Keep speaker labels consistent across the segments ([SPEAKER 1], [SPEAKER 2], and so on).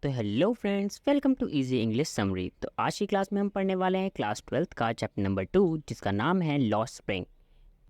[SPEAKER 1] तो hello friends, welcome to easy English summary. तो आज की क्लास में हम पढ़ने वाले हैं क्लास 12th का चैप्टर नंबर 2, जिसका नाम है लॉस्ट स्प्रिंग।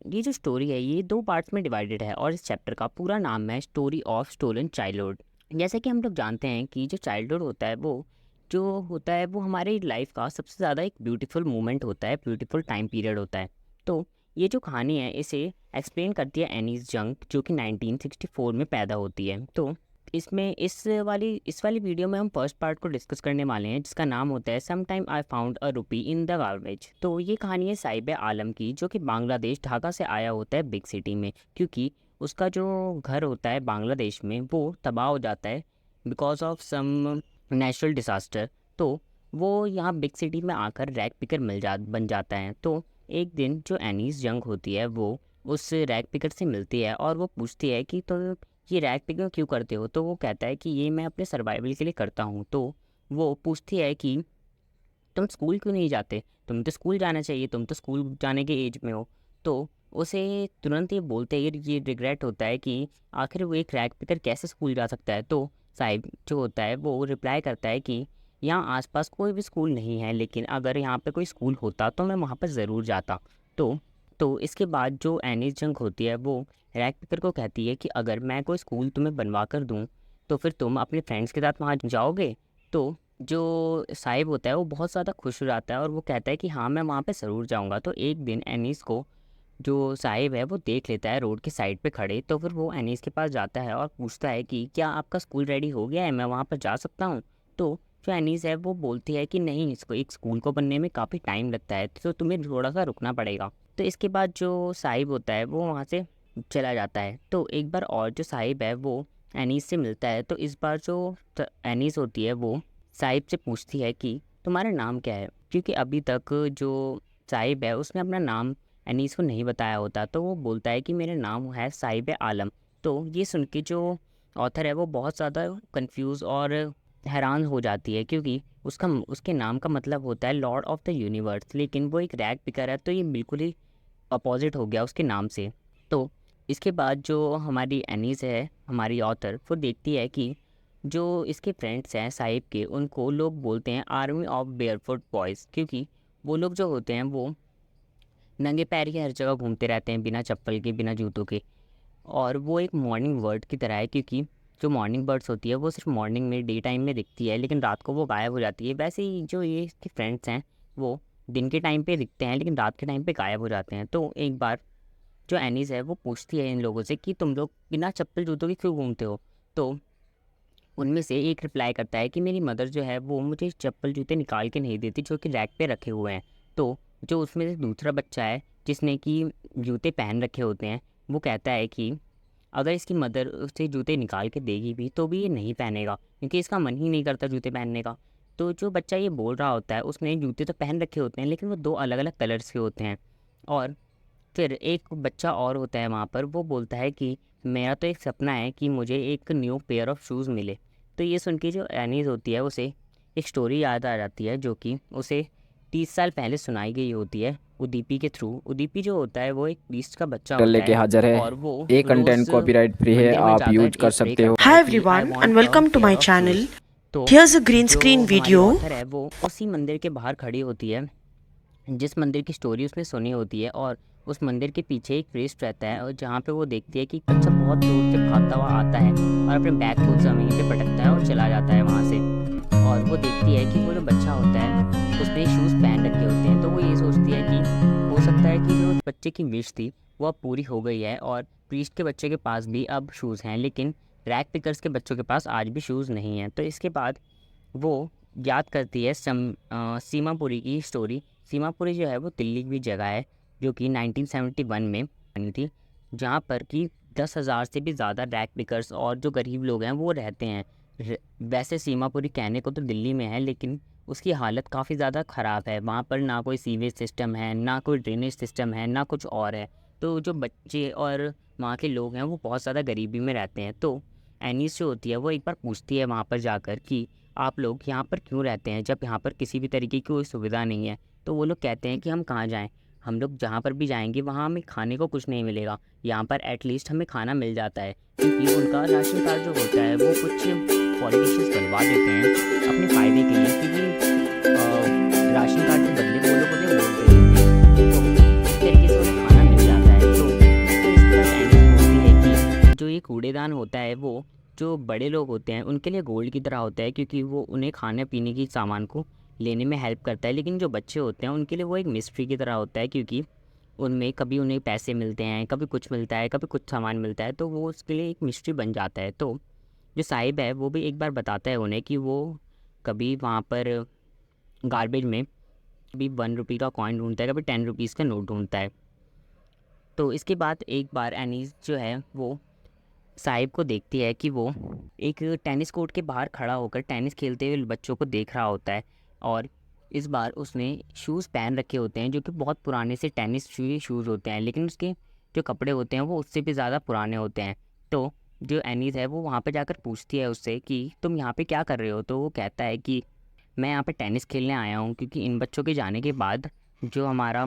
[SPEAKER 1] ये जो स्टोरी है ये 2 पार्ट्स में डिवाइडेड है और इस चैप्टर का पूरा नाम है स्टोरी ऑफ स्टोलन चाइल्डहुड। जैसे कि हम लोग जानते हैं कि जो चाइल्डहुड होता है वो हमारी लाइफ का सबसे ज़्यादा एक ब्यूटीफुल मोमेंट होता है, ब्यूटीफुल टाइम पीरियड होता है। तो ये जो कहानी है इसे एक्सप्लेन करती है एनीस यंग, जो कि 1964 में पैदा होती है। तो इसमें इस वाली वीडियो में हम फर्स्ट पार्ट को डिस्कस करने वाले हैं, जिसका नाम होता है some time I found a rupee in the garbage. तो ये कहानी है साहिब आलम की, जो कि बांग्लादेश ढाका से आया होता है बिग सिटी में, क्योंकि उसका जो घर होता है बांग्लादेश में वो तबाह हो जाता है because of some natural disaster. तो वो यहाँ बिग सिटी में आकर रैग पिकर बन जाता है। तो एक दिन जो एनीस यंग होती है वो उस रैग पिकर से मिलती है और वो पूछती है कि तो ये रैग पिकिंग क्यों करते हो। तो वो कहता है कि ये मैं अपने सर्वाइवल के लिए करता हूँ। तो वो पूछती है कि तुम स्कूल क्यों नहीं जाते, तुम तो स्कूल जाना चाहिए, तुम तो स्कूल जाने के एज में हो। तो उसे तुरंत ये बोलते ही ये रिग्रेट होता है कि आखिर वो एक रैग पिकर कैसे स्कूल जा सकता है। तो साहिब जो होता है वो रिप्लाई करता है कि यहाँ आसपास कोई भी स्कूल नहीं है, लेकिन अगर यहाँ पे कोई स्कूल होता तो मैं वहाँ पर ज़रूर जाता। तो तो इसके बाद जो एनिस जंग होती है वो रैग पिकर को कहती है कि अगर मैं कोई स्कूल तुम्हें बनवा कर दूँ तो फिर तुम अपने फ्रेंड्स के साथ वहाँ जाओगे। तो जो साहिब होता है वो बहुत ज़्यादा खुश हो जाता है और वो कहता है कि हाँ मैं वहाँ पे ज़रूर जाऊँगा। तो एक दिन एनीस को जो साहिब है वो देख लेता है रोड के साइड पे खड़े। तो फिर वो एनीस के पास जाता है और पूछता है कि क्या आपका स्कूल रेडी हो गया है, मैं वहाँ पर जा सकता हूँ। तो जो एनीस है वो बोलती है कि नहीं, इसको एक स्कूल को बनने में काफ़ी टाइम लगता है, तो तुम्हें थोड़ा सा रुकना पड़ेगा। तो इसके बाद जो साहिब होता है वो वहाँ से चला जाता है। तो एक बार और जो साहिब है वो एनीस से मिलता है। तो इस बार जो एनीस होती है वो साहिब से पूछती है कि तुम्हारा नाम क्या है, क्योंकि अभी तक जो साहिब है उसने अपना नाम एनीस को नहीं बताया होता। तो वो बोलता है कि मेरा नाम है साहिब आलम। तो ये सुन के जो ऑथर है वो बहुत ज़्यादा कंफ्यूज और हैरान हो जाती है, क्योंकि उसके नाम का मतलब होता है लॉर्ड ऑफ द यूनिवर्स, लेकिन वो एक रैग पिकर है तो ये बिल्कुल ही अपोजिट हो गया उसके नाम से। तो इसके बाद जो हमारी एनीस है, हमारी ऑथर, वो देखती है कि जो इसके फ्रेंड्स हैं साहिब के, उनको लोग बोलते हैं आर्मी ऑफ बेयरफुट बॉयज़, क्योंकि वो लोग जो होते हैं वो नंगे पैर ही हर जगह घूमते रहते हैं, बिना चप्पल के, बिना जूतों के। और वो एक मॉर्निंग बर्ड की तरह है, क्योंकि जो मॉर्निंग बर्ड्स होती है वो सिर्फ मॉर्निंग में, डे टाइम में दिखती है, लेकिन रात को वो गायब हो जाती है। वैसे ही जो ये इसके फ्रेंड्स हैं वो दिन के टाइम पे दिखते हैं, लेकिन रात के टाइम पे गायब हो जाते हैं। तो एक बार जो एनीस है वो पूछती है इन लोगों से कि तुम लोग बिना चप्पल जूतों के क्यों घूमते हो। तो उनमें से एक रिप्लाई करता है कि मेरी मदर जो है वो मुझे चप्पल जूते निकाल के नहीं देती, जो कि रैक पे रखे हुए हैं। तो जो उसमें से दूसरा बच्चा है जिसने कि जूते पहन रखे होते हैं, वो कहता है कि अगर इसकी मदर उसे जूते निकाल के देगी भी तो भी ये नहीं पहनेगा, क्योंकि इसका मन ही नहीं करता जूते पहनने का। तो जो बच्चा ये बोल रहा होता है उसने जूते तो पहन रखे होते हैं, लेकिन वो 2 अलग अलग कलर्स के होते हैं। और फिर एक बच्चा और होता है वहाँ पर, वो बोलता है कि मेरा तो एक सपना है कि मुझे एक न्यू पेयर ऑफ शूज़ मिले। तो ये सुन के जो एनीस होती है उसे एक स्टोरी याद आ जाती है, जो कि उसे 30 साल पहले सुनाई गई होती है उदीपी के थ्रू। उदीपी जो होता है वो एक प्रीस्ट का बच्चा होता
[SPEAKER 2] लेके
[SPEAKER 1] है
[SPEAKER 2] हाजिर है।
[SPEAKER 1] और वो
[SPEAKER 2] ये कंटेंट
[SPEAKER 1] रोज़
[SPEAKER 2] कॉपीराइट फ्री है,
[SPEAKER 1] मंदिर में
[SPEAKER 2] आप
[SPEAKER 1] जाकर
[SPEAKER 2] यूज कर
[SPEAKER 1] प्रे
[SPEAKER 2] सकते हो।
[SPEAKER 1] करता
[SPEAKER 3] Hi
[SPEAKER 1] है कि आई
[SPEAKER 3] everyone and
[SPEAKER 1] want a
[SPEAKER 3] welcome to my
[SPEAKER 1] pair of
[SPEAKER 3] channel.
[SPEAKER 1] Shoes. तो
[SPEAKER 3] Here's a green
[SPEAKER 1] जो
[SPEAKER 3] screen
[SPEAKER 1] हमारी
[SPEAKER 3] video.
[SPEAKER 1] ऑथर है वो उसी मंदिर के बाहर खड़ी होती है जिस मंदिर की स्टोरी उसने सुनी होती है, और उस मंदिर के पीछे एक प्रीस्ट रहता है, और जहाँ पे वो देखती है कि एक बच्चा बहुत दूर से भागता हुआ आता है और अपने बैग को ज़मीन पे पटकता है और चला जाता है वहाँ से। और वो देखती है कि वो जो बच्चा होता है उसने शूज़ पहन रखे होते हैं। तो वो ये सोचती है कि हो सकता है कि जो उस बच्चे की विश थी वो अब पूरी हो गई है, और प्रीस्ट के बच्चे के पास भी अब शूज़ हैं, लेकिन रैग पिकर्स के बच्चों के पास आज भी शूज़ नहीं हैं। तो इसके बाद वो याद करती है सीमापुरी की स्टोरी। सीमापुरी जो है वो दिल्ली की जगह है, जो कि 1971 में बनी थी, जहाँ पर कि 10,000 से भी ज़्यादा रैग पिकर्स और जो गरीब लोग हैं वो रहते हैं। वैसे सीमापुरी कहने को तो दिल्ली में है, लेकिन उसकी हालत काफ़ी ज़्यादा ख़राब है। वहाँ पर ना कोई सीवेज सिस्टम है, ना कोई ड्रेनेज सिस्टम है, ना कुछ और है। तो जो बच्चे और वहाँ के लोग हैं वो बहुत ज़्यादा गरीबी में रहते हैं। तो एनीस जो होती है वो एक बार पूछती है वहाँ पर जाकर कि आप लोग यहाँ पर क्यों रहते हैं, जब यहाँ पर किसी भी तरीके की कोई सुविधा नहीं है। तो वो लोग कहते हैं कि हम कहाँ जाएँ, हम लोग जहाँ पर भी जाएंगे वहाँ हमें खाने को कुछ नहीं मिलेगा, यहाँ पर एटलीस्ट हमें खाना मिल जाता है, क्योंकि उनका राशन कार्ड जो होता है वो कुछ पॉलिटिशियंस बनवा देते हैं अपने फ़ायदे के लिए, क्योंकि राशन कार्ड के बदले वो लोग उन्हें वोट दे देते हैं, तो इस तरीके से उन्हें खाना मिल जाता है। तो इसके बाद एनिस बोलती है कि जो ये कूड़ेदान होता है वो जो बड़े लोग होते हैं उनके लिए गोल्ड की तरह होता है, क्योंकि वो उन्हें खाने पीने की सामान को लेने में हेल्प करता है, लेकिन जो बच्चे होते हैं उनके लिए वो एक मिस्ट्री की तरह होता है, क्योंकि उनमें कभी उन्हें पैसे मिलते हैं, कभी कुछ मिलता है, कभी कुछ सामान मिलता है, तो वो उसके लिए एक मिस्ट्री बन जाता है। तो जो साहिब है वो भी एक बार बताता है उन्हें कि वो कभी वहाँ पर गार्बेज में कभी 1 रुपये का कॉइन ढूंढता है, कभी 10 रुपीज़ का नोट ढूंढता है। तो इसके बाद एक बार एनीस जो है वो साहिब को देखती है कि वो एक टेनिस कोर्ट के बाहर खड़ा होकर टेनिस खेलते हुए बच्चों को देख रहा होता है, और इस बार उसने शूज़ पहन रखे होते हैं जो कि बहुत पुराने से टेनिस शूज़ होते हैं, लेकिन उसके जो कपड़े होते हैं वो उससे भी ज़्यादा पुराने होते हैं। तो जो एनीस है वो वहाँ पे जाकर पूछती है उससे कि तुम यहाँ पे क्या कर रहे हो, तो वो कहता है कि मैं यहाँ पे टेनिस खेलने आया हूँ, क्योंकि इन बच्चों के जाने के बाद जो हमारा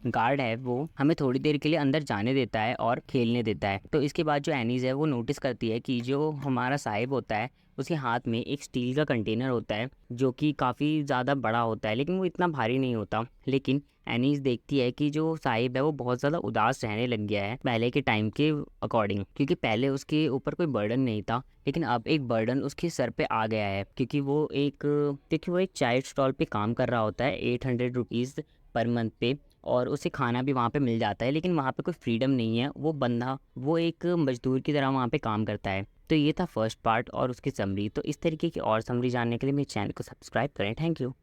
[SPEAKER 1] गार्ड है वो हमें थोड़ी देर के लिए अंदर जाने देता है और खेलने देता है। तो इसके बाद जो एनीज़ है वो नोटिस करती है कि जो हमारा साहिब होता है उसके हाथ में एक स्टील का कंटेनर होता है जो कि काफ़ी ज़्यादा बड़ा होता है, लेकिन वो इतना भारी नहीं होता। लेकिन एनीज़ देखती है कि जो साहिब है वो बहुत ज़्यादा उदास रहने लग गया है पहले के टाइम के अकॉर्डिंग, क्योंकि पहले उसके ऊपर कोई बर्डन नहीं था, लेकिन अब एक बर्डन उसके सर पे आ गया है, क्योंकि वो एक चाय स्टॉल पे काम कर रहा होता है 800 रुपीज़ पर मंथ पे, और उसे खाना भी वहाँ पे मिल जाता है, लेकिन वहाँ पे कोई फ्रीडम नहीं है। वो एक मज़दूर की तरह वहाँ पे काम करता है। तो ये था फर्स्ट पार्ट और उसकी समरी। तो इस तरीके की और समरी जानने के लिए मेरे चैनल को सब्सक्राइब करें। Thank you.